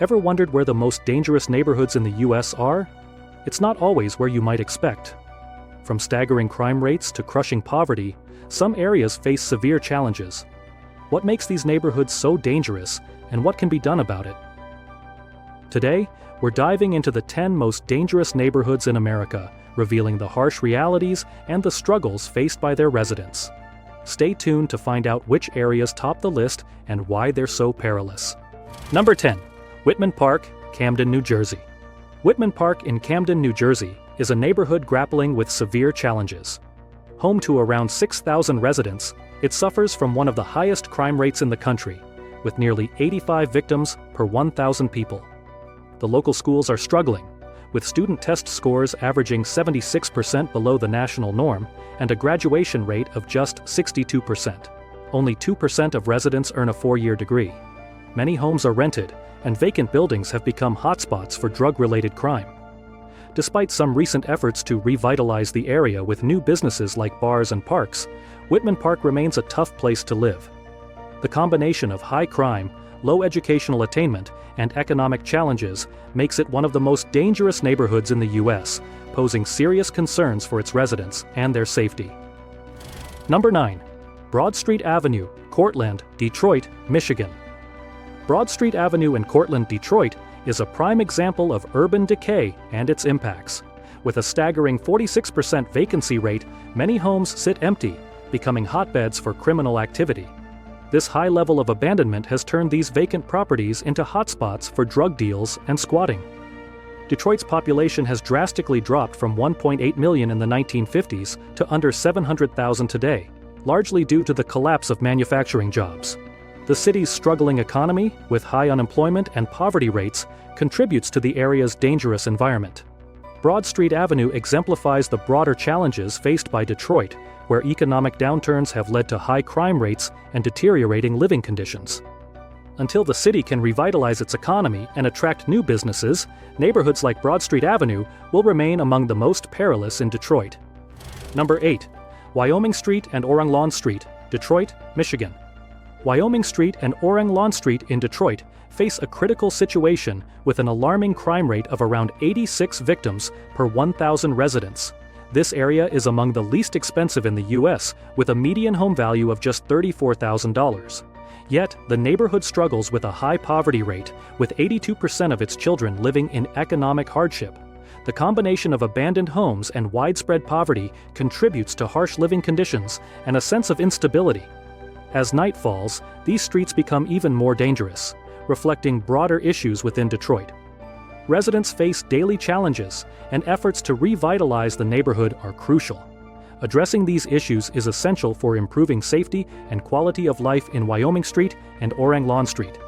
Ever wondered where the most dangerous neighborhoods in the US are? It's not always where you might expect. From staggering crime rates to crushing poverty, some areas face severe challenges. What makes these neighborhoods so dangerous, and what can be done about it? Today, we're diving into the 10 most dangerous neighborhoods in America, revealing the harsh realities and the struggles faced by their residents. Stay tuned to find out which areas top the list and why they're so perilous. Number 10. Whitman Park, Camden, New Jersey. Whitman Park in Camden, New Jersey, is a neighborhood grappling with severe challenges. Home to around 6,000 residents, it suffers from one of the highest crime rates in the country, with nearly 85 victims per 1,000 people. The local schools are struggling, with student test scores averaging 76% below the national norm and a graduation rate of just 62%. Only 2% of residents earn a 4-year degree. Many homes are rented, and vacant buildings have become hotspots for drug-related crime. Despite some recent efforts to revitalize the area with new businesses like bars and parks, Whitman Park remains a tough place to live. The combination of high crime, low educational attainment, and economic challenges makes it one of the most dangerous neighborhoods in the U.S., posing serious concerns for its residents and their safety. Number 9. Broad Street Avenue, Courtland, Detroit, Michigan. Broad Street Avenue in Courtland, Detroit, is a prime example of urban decay and its impacts. With a staggering 46% vacancy rate, many homes sit empty, becoming hotbeds for criminal activity. This high level of abandonment has turned these vacant properties into hotspots for drug deals and squatting. Detroit's population has drastically dropped from 1.8 million in the 1950s to under 700,000 today, largely due to the collapse of manufacturing jobs. The city's struggling economy, with high unemployment and poverty rates, contributes to the area's dangerous environment. Broad Street Avenue exemplifies the broader challenges faced by Detroit, where economic downturns have led to high crime rates and deteriorating living conditions. Until the city can revitalize its economy and attract new businesses, neighborhoods like Broad Street Avenue will remain among the most perilous in Detroit. Number 8. Wyoming Street and Orang Lawn Street, Detroit, Michigan. Wyoming Street and Orang Lawn Street in Detroit face a critical situation with an alarming crime rate of around 86 victims per 1,000 residents. This area is among the least expensive in the U.S., with a median home value of just $34,000. Yet, the neighborhood struggles with a high poverty rate, with 82% of its children living in economic hardship. The combination of abandoned homes and widespread poverty contributes to harsh living conditions and a sense of instability. As night falls, these streets become even more dangerous, reflecting broader issues within Detroit. Residents face daily challenges, and efforts to revitalize the neighborhood are crucial. Addressing these issues is essential for improving safety and quality of life in Wyoming Street and Orang Lawn Street.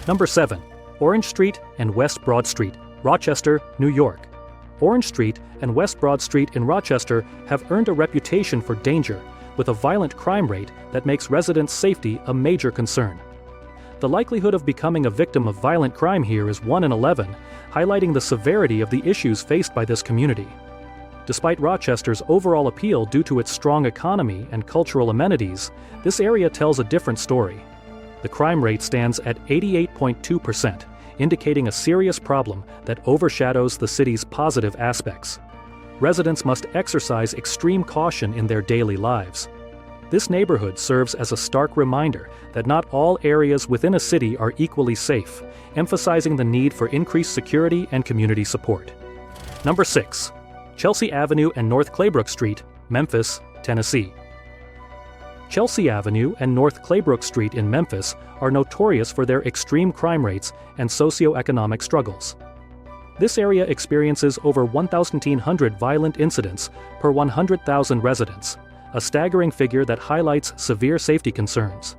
Number 7. Orange Street and West Broad Street, Rochester, New York. Orange Street and West Broad Street in Rochester have earned a reputation for danger, with a violent crime rate that makes residents' safety a major concern. The likelihood of becoming a victim of violent crime here is 1 in 11, highlighting the severity of the issues faced by this community. Despite Rochester's overall appeal due to its strong economy and cultural amenities, this area tells a different story. The crime rate stands at 88.2%, indicating a serious problem that overshadows the city's positive aspects. Residents must exercise extreme caution in their daily lives. This neighborhood serves as a stark reminder that not all areas within a city are equally safe, emphasizing the need for increased security and community support. Number 6. Chelsea Avenue and North Claybrook Street, Memphis, Tennessee. Chelsea Avenue and North Claybrook Street in Memphis are notorious for their extreme crime rates and socioeconomic struggles. This area experiences over 1,100 violent incidents per 100,000 residents, a staggering figure that highlights severe safety concerns.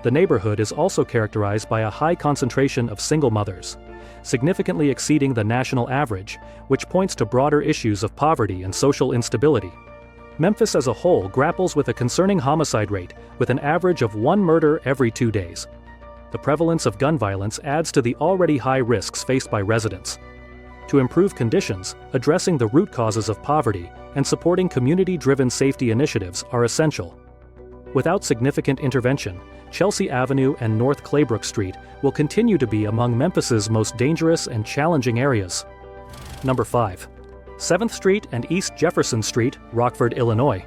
The neighborhood is also characterized by a high concentration of single mothers, significantly exceeding the national average, which points to broader issues of poverty and social instability. Memphis as a whole grapples with a concerning homicide rate, with an average of 1 murder every 2 days. The prevalence of gun violence adds to the already high risks faced by residents. To improve conditions, addressing the root causes of poverty and supporting community-driven safety initiatives are essential. Without significant intervention, Chelsea Avenue and North Claybrook Street will continue to be among Memphis's most dangerous and challenging areas. Number 5. 7th Street and East Jefferson Street, Rockford, Illinois.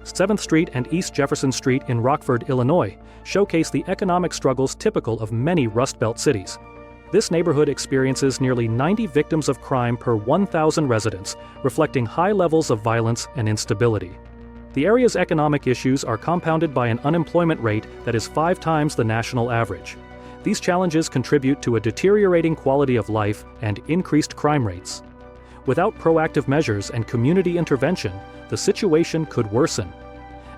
7th Street and East Jefferson Street in Rockford, Illinois, showcase the economic struggles typical of many Rust Belt cities. This neighborhood experiences nearly 90 victims of crime per 1,000 residents, reflecting high levels of violence and instability. The area's economic issues are compounded by an unemployment rate that is 5 times the national average. These challenges contribute to a deteriorating quality of life and increased crime rates. Without proactive measures and community intervention, the situation could worsen.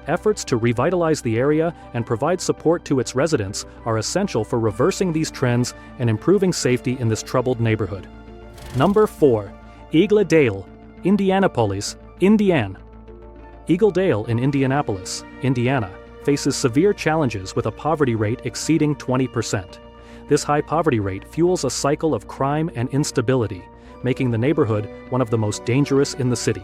Efforts to revitalize the area and provide support to its residents are essential for reversing these trends and improving safety in this troubled neighborhood. Number 4. Eagle Dale, Indianapolis, Indiana. Eagle Dale in Indianapolis, Indiana, faces severe challenges with a poverty rate exceeding 20%. This high poverty rate fuels a cycle of crime and instability, making the neighborhood one of the most dangerous in the city.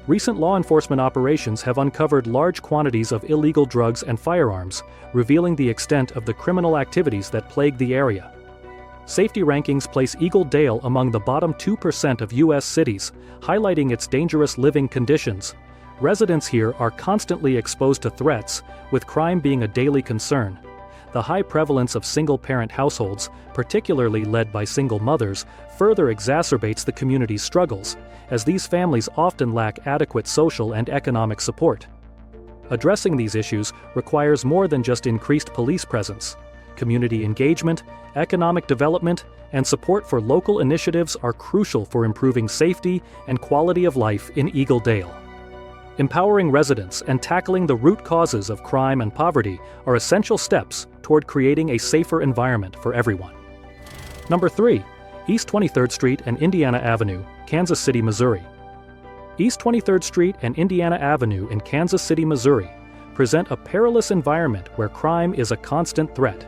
Recent law enforcement operations have uncovered large quantities of illegal drugs and firearms, revealing the extent of the criminal activities that plague the area. Safety rankings place Eagle Dale among the bottom 2% of U.S. cities, highlighting its dangerous living conditions. Residents here are constantly exposed to threats, with crime being a daily concern. The high prevalence of single-parent households, particularly led by single mothers, further exacerbates the community's struggles, as these families often lack adequate social and economic support. Addressing these issues requires more than just increased police presence. Community engagement, economic development, and support for local initiatives are crucial for improving safety and quality of life in Eagle Dale. Empowering residents and tackling the root causes of crime and poverty are essential steps toward creating a safer environment for everyone. Number 3. East 23rd Street and Indiana Avenue, Kansas City, Missouri. East 23rd Street and Indiana Avenue in Kansas City, Missouri, present a perilous environment where crime is a constant threat.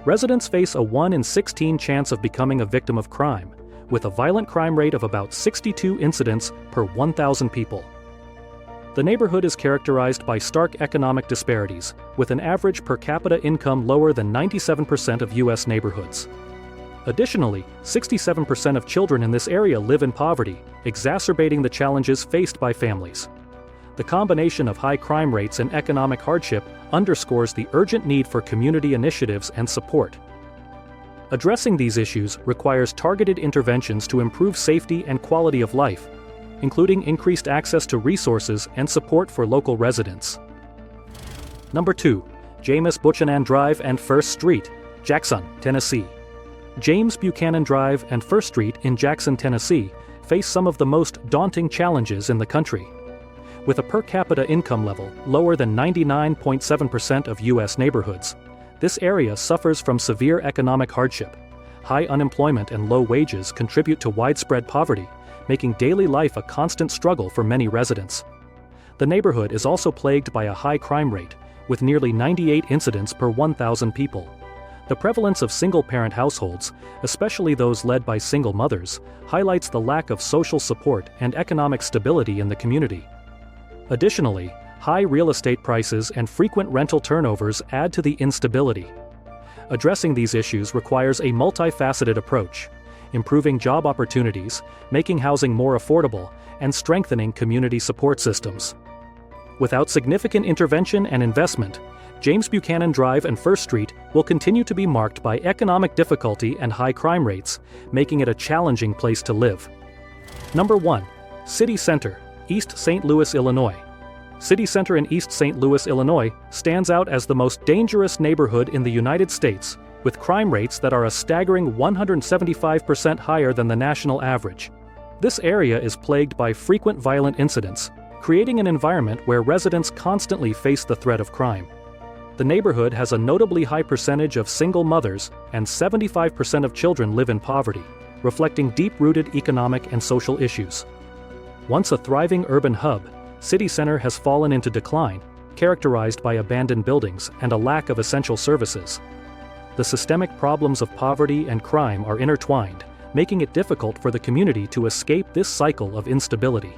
Residents face a 1 in 16 chance of becoming a victim of crime, with a violent crime rate of about 62 incidents per 1,000 people. The neighborhood is characterized by stark economic disparities, with an average per capita income lower than 97% of U.S. neighborhoods. Additionally, 67% of children in this area live in poverty, exacerbating the challenges faced by families. The combination of high crime rates and economic hardship underscores the urgent need for community initiatives and support. Addressing these issues requires targeted interventions to improve safety and quality of life, including increased access to resources and support for local residents. Number 2. James Buchanan Drive and 1st Street, Jackson, Tennessee. James Buchanan Drive and 1st Street in Jackson, Tennessee, face some of the most daunting challenges in the country. With a per capita income level lower than 99.7% of U.S. neighborhoods, this area suffers from severe economic hardship. High unemployment and low wages contribute to widespread poverty, making daily life a constant struggle for many residents. The neighborhood is also plagued by a high crime rate, with nearly 98 incidents per 1,000 people. The prevalence of single-parent households, especially those led by single mothers, highlights the lack of social support and economic stability in the community. Additionally, high real estate prices and frequent rental turnovers add to the instability. Addressing these issues requires a multifaceted approach, improving job opportunities, making housing more affordable, and strengthening community support systems. Without significant intervention and investment, James Buchanan Drive and 1st Street will continue to be marked by economic difficulty and high crime rates, making it a challenging place to live. Number 1. City Center, East St. Louis, Illinois. City Center in East St. Louis, Illinois, stands out as the most dangerous neighborhood in the United States, with crime rates that are a staggering 175% higher than the national average. This area is plagued by frequent violent incidents, creating an environment where residents constantly face the threat of crime. The neighborhood has a notably high percentage of single mothers, and 75% of children live in poverty, reflecting deep-rooted economic and social issues. Once a thriving urban hub, City Center has fallen into decline, characterized by abandoned buildings and a lack of essential services. The systemic problems of poverty and crime are intertwined, making it difficult for the community to escape this cycle of instability.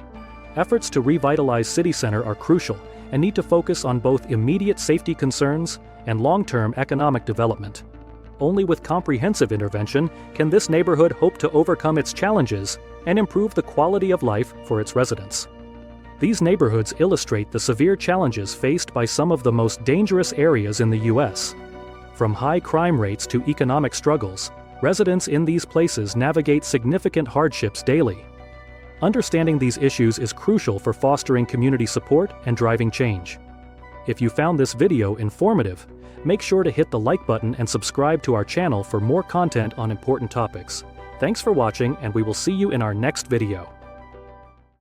Efforts to revitalize City Center are crucial, and need to focus on both immediate safety concerns and long-term economic development. Only with comprehensive intervention can this neighborhood hope to overcome its challenges and improve the quality of life for its residents. These neighborhoods illustrate the severe challenges faced by some of the most dangerous areas in the U.S. From high crime rates to economic struggles, residents in these places navigate significant hardships daily. Understanding these issues is crucial for fostering community support and driving change. If you found this video informative, make sure to hit the like button and subscribe to our channel for more content on important topics. Thanks for watching, and we will see you in our next video.